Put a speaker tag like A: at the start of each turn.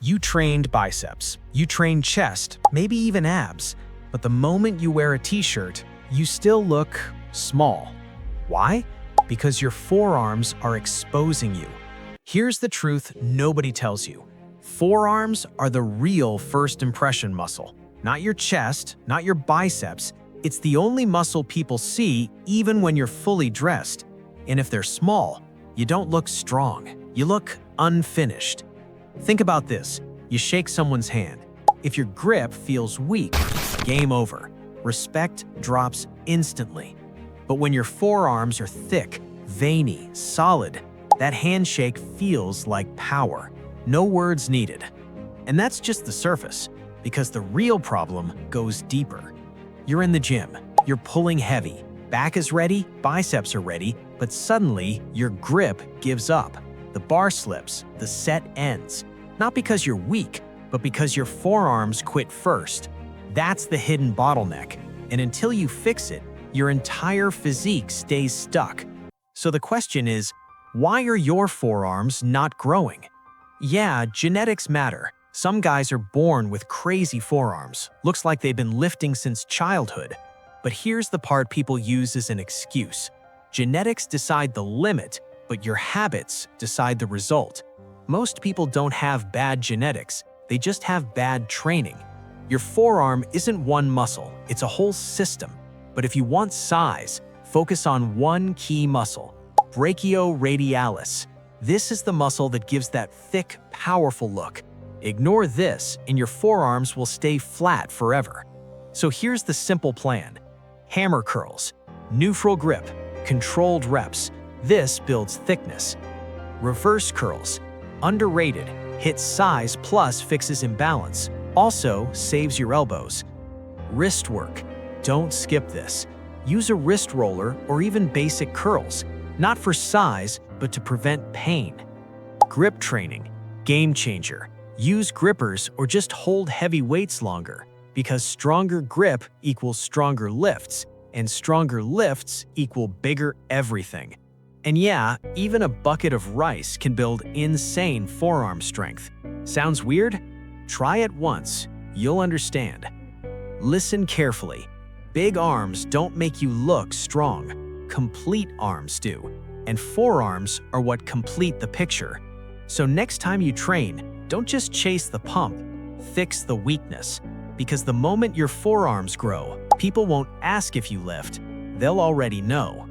A: You trained biceps, you trained chest, maybe even abs, but the moment you wear a t-shirt, you still look small. Why? Because your forearms are exposing you. Here's the truth nobody tells you. Forearms are the real first impression muscle. Not your chest, not your biceps. It's the only muscle people see even when you're fully dressed. And if they're small, you don't look strong. You look unfinished. Think about this. You shake someone's hand. If your grip feels weak, game over. Respect drops instantly. But when your forearms are thick, veiny, solid, that handshake feels like power. No words needed. And that's just the surface, because the real problem goes deeper. You're in the gym, you're pulling heavy, back is ready, biceps are ready, but suddenly your grip gives up. The bar slips, the set ends. Not because you're weak, but because your forearms quit first. That's the hidden bottleneck, and until you fix it, your entire physique stays stuck. So the question is, why are your forearms not growing? Yeah, genetics matter. Some guys are born with crazy forearms. Looks like they've been lifting since childhood. But here's the part people use as an excuse. Genetics decide the limit, but your habits decide the result. Most people don't have bad genetics, they just have bad training. Your forearm isn't one muscle, it's a whole system. But if you want size, focus on one key muscle, brachioradialis. This is the muscle that gives that thick, powerful look. Ignore this, and your forearms will stay flat forever. So here's the simple plan. Hammer curls, neutral grip, controlled reps. This builds thickness. Reverse curls, underrated, hits size plus fixes imbalance. Also saves your elbows. Wrist work, don't skip this. Use a wrist roller or even basic curls, not for size, but to prevent pain. Grip training, game changer. Use grippers or just hold heavy weights longer, because stronger grip equals stronger lifts, and stronger lifts equal bigger everything. And yeah, even a bucket of rice can build insane forearm strength. Sounds weird? Try it once, you'll understand. Listen carefully. Big arms don't make you look strong. Complete arms do. And forearms are what complete the picture. So next time you train, don't just chase the pump, fix the weakness. Because the moment your forearms grow, people won't ask if you lift, they'll already know.